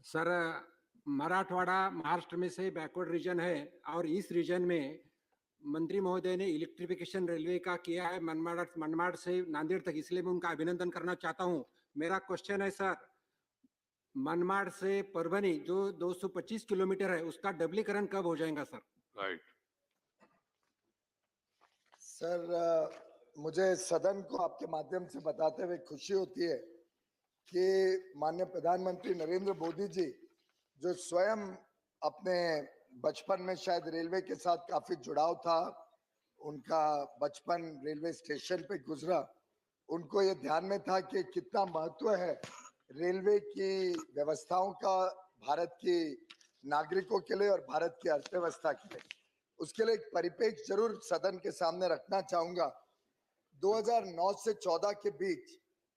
Sir, Marathwada Maharashtra में से backward region है और इस रीजन में मंत्री महोदय ने इलेक्ट्रिफिकेशन रेलवे का किया है मनमाड़ से नांदेड़ तक, इसलिए मैं उनका अभिनंदन करना चाहता हूं। मेरा क्वेश्चन है सर, मनमाड़ से परभनी जो 225 किलोमीटर है उसका डबलीकरण कब हो जाएगा सर? राइट सर, मुझे सदन को आपके माध्यम से बताते हुए खुशी होती है कि माननीय प्रधानमंत्री नरेंद्र मोदी जी जो स्वयं अपने बचपन में शायद रेलवे के साथ काफी जुड़ाव था, उनका बचपन रेलवे स्टेशन पे गुजरा, उनको ये ध्यान में था कि कितना महत्व है रेलवे की व्यवस्थाओं का भारत की नागरिकों के लिए और भारत की अर्थव्यवस्था के लिए। उसके लिए एक परिप्रेक्ष्य जरूर सदन के सामने रखना चाहूंगा। 2009 से 14 के बीच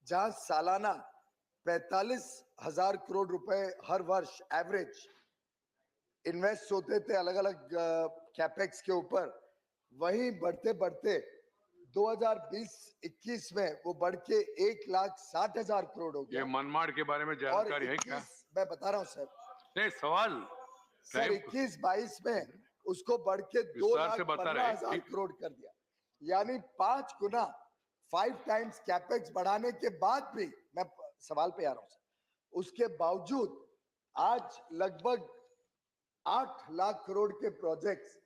जहां सालाना 45,000 करोड़ रुपए हर वर्ष एवरेज इन्वेस्ट होते थे अलग अलग कैपेक्स के ऊपर, वहीं बढ़ते बढ़ते 2020-21 में वो बढ़ के 1,60,000 करोड़ हो गया। ये मनमाड़ के बारे में जानकारी है क्या? मैं बता रहा हूँ सर। नहीं, सवाल सर 21-22 में उसको बढ़ के 2,15,000 करोड़ कर दिया, यानी 5 गुना 5 टाइम्स कैपेक्स बढ़ाने के बाद भी, मैं सवाल पे आ रहा हूं सर, उसके बावजूद आज लगभग 8 लाख करोड़ के प्रोजेक्ट्स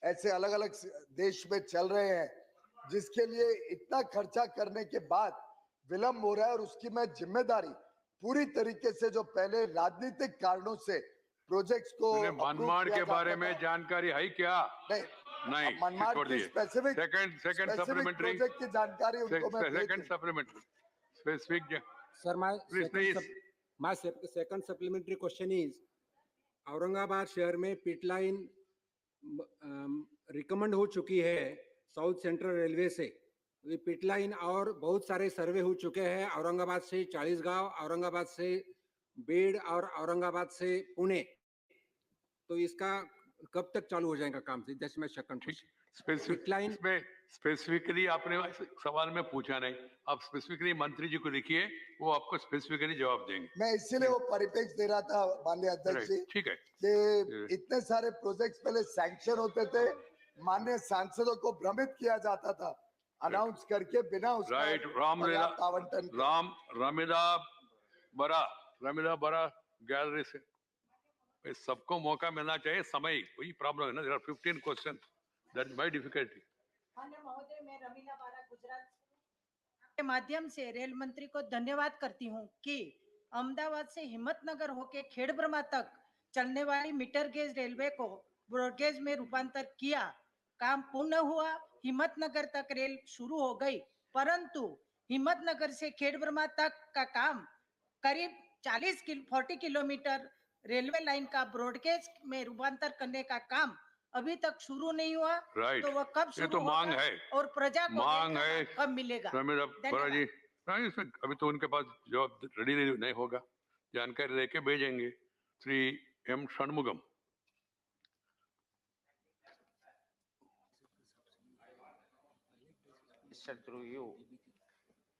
ऐसे अलग अलग देश में चल रहे हैं, जिसके लिए इतना खर्चा करने के बाद विलंब हो रहा है। और उसकी मैं जिम्मेदारी पूरी तरीके से, जो पहले राजनीतिक कारणों से प्रोजेक्ट्स को मनमाड़ के बारे में जानकारी है क्या? नहीं, मनमाड़ की स्पेसिफिक सेकंड सप्लीमेंट्री प्रोजेक्ट की जानकारी उनको मैं second supplementary specific. Sir, my second supplementary question is, Aurangabad शहर में पिट लाइन रिकमेंड हो चुकी है साउथ सेंट्रल रेलवे से, पिट लाइन, और बहुत सारे सर्वे हो चुके हैं औरंगाबाद से चालीसगांव, औरंगाबाद से बेड़ और औरंगाबाद से पुणे, तो इसका कब तक चालू हो जाएगा काम? जैसे मैं सेकंड स्पेसिफिकली आपने सवाल में पूछा नहीं, आप स्पेसिफिकली मंत्री जी को लिखिए, वो आपको स्पेसिफिकली जवाब देंगे। मैं इसीलिए वो परिप्रेक्ष्य दे रहा था माननीय अध्यक्ष जी, ठीक है, कि इतने सारे प्रोजेक्ट्स पहले सैंक्शन होते थे, माननीय सांसदों को भ्रमित किया जाता था अनाउंस करके बिना उसका आवंटन। रामिला बरा गैलरी से सबको मौका मिलना चाहिए, समय वही प्रॉब्लम है ना। There are 15 question, that is my difficulty. माननीय महोदय, मैं रमीला बारा गुजरात के माध्यम से रेल मंत्री को धन्यवाद करती हूं कि अहमदाबाद से हिम्मतनगर होके खेड़ब्रह्मा तक चलने वाली मीटर गेज रेलवे को ब्रॉडगेज में रूपांतर किया। काम पूर्ण हुआ, हिम्मतनगर तक रेल शुरू हो गई, परंतु हिम्मतनगर से खेड़ब्रह्मा तक का काम करीब 40 किलोमीटर रेलवे लाइन का ब्रॉडगेज में रूपांतर करने का काम अभी तक शुरू नहीं हुआ। तो वह कब शुरू होगा? मांग है और प्रजा को मांग है, कब मिलेगा? जी अभी तो उनके पास जवाब रेडी नहीं होगा, जानकारी लेके भेजेंगे। Shri M Shanmugam. Through you,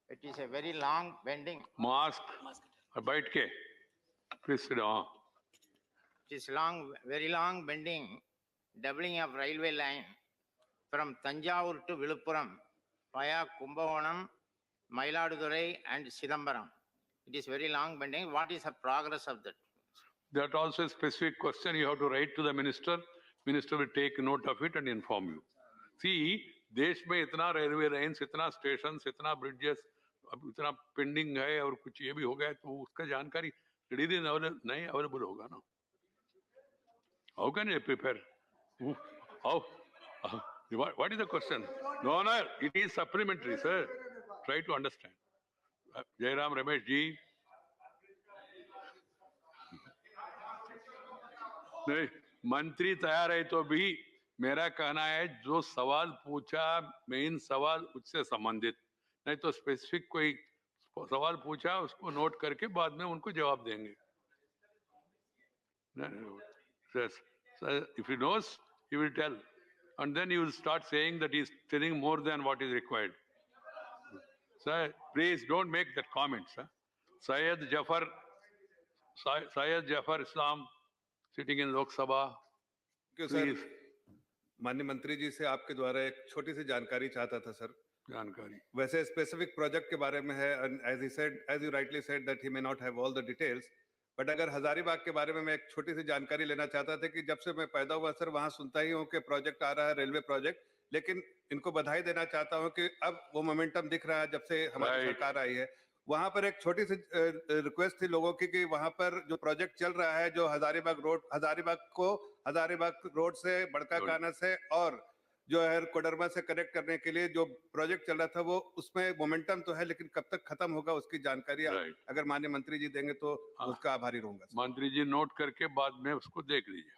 it is a very long bending. Mask बैठ के please sit down. It is very long bending, doubling of railway line from Tanjavur to Viluppuram via Kumbakonam, Mayiladurai and Chidambaram. It is very long bending. What is the progress of that? That also a specific question you have to write to the minister. Minister will take note of it and inform you. See, देश में इतना railway lines, इतना station, इतना bridges, अब इतना pending है और कुछ ये भी हो गया, तो उसका जानकारी रेडी नहीं अवेलेबल होगा ना। How can you prepare? How? What is the question? No, it is supplementary, sir. Try to understand. Jairam Ramesh ji. नहीं, मंत्री तैयार है तो भी मेरा कहना है जो सवाल पूछा, मेन सवाल उससे संबंधित, नहीं तो स्पेसिफिक कोई सवाल पूछा उसको नोट करके बाद में उनको जवाब देंगे। So if he knows, he will tell, and then you will start saying that he is telling more than what is required. Sir, please don't make that comment, sir. Syed Jafar Syed Jafar Islam, sitting in Lok Sabha. क्यों sir Please, माननीय मंत्री जी से आपके द्वारा एक छोटी सी जानकारी चाहता था सर। जानकारी. वैसे स्पेसिफिक प्रोजेक्ट के बारे में है, as you rightly said that he may not have all the details, but अगर हजारीबाग के बारे में मैं एक छोटी सी जानकारी लेना चाहता था कि जब से मैं पैदा हुआ सर वहां सुनता ही हूँ कि प्रोजेक्ट आ रहा है, रेलवे प्रोजेक्ट, लेकिन इनको बधाई देना चाहता हूँ कि अब वो मोमेंटम दिख रहा है जब से हमारी Right. सरकार आई है। वहां पर एक छोटी सी रिक्वेस्ट थी लोगों की कि वहां पर जो प्रोजेक्ट चल रहा है, जो हजारीबाग रोड से बड़का Good. काना से और जो है कोडरमा से कनेक्ट करने के लिए जो प्रोजेक्ट चल रहा था, वो उसमें मोमेंटम तो है, लेकिन कब तक खत्म होगा उसकी जानकारी Right. अगर माननीय मंत्री जी देंगे तो हाँ। उसका आभारी रहूंगा सर। मंत्री जी नोट करके बाद में उसको देख लीजिए.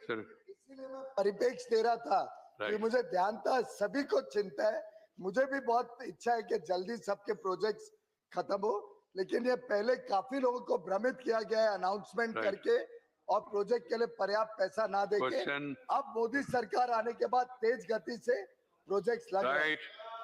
सर, इसीलिए मैं परिपेक्ष दे रहा था कि Right. मुझे ध्यान था, सभी को चिंता है, मुझे भी बहुत इच्छा है कि जल्दी सबके प्रोजेक्ट्स खत्म हो, लेकिन ये पहले काफी लोगों को भ्रमित किया गया है अनाउंसमेंट Right. करके और प्रोजेक्ट के लिए पर्याप्त पैसा ना देके। Question. अब मोदी सरकार आने के बाद तेज गति से प्रोजेक्ट्स लग रहे हैं। right.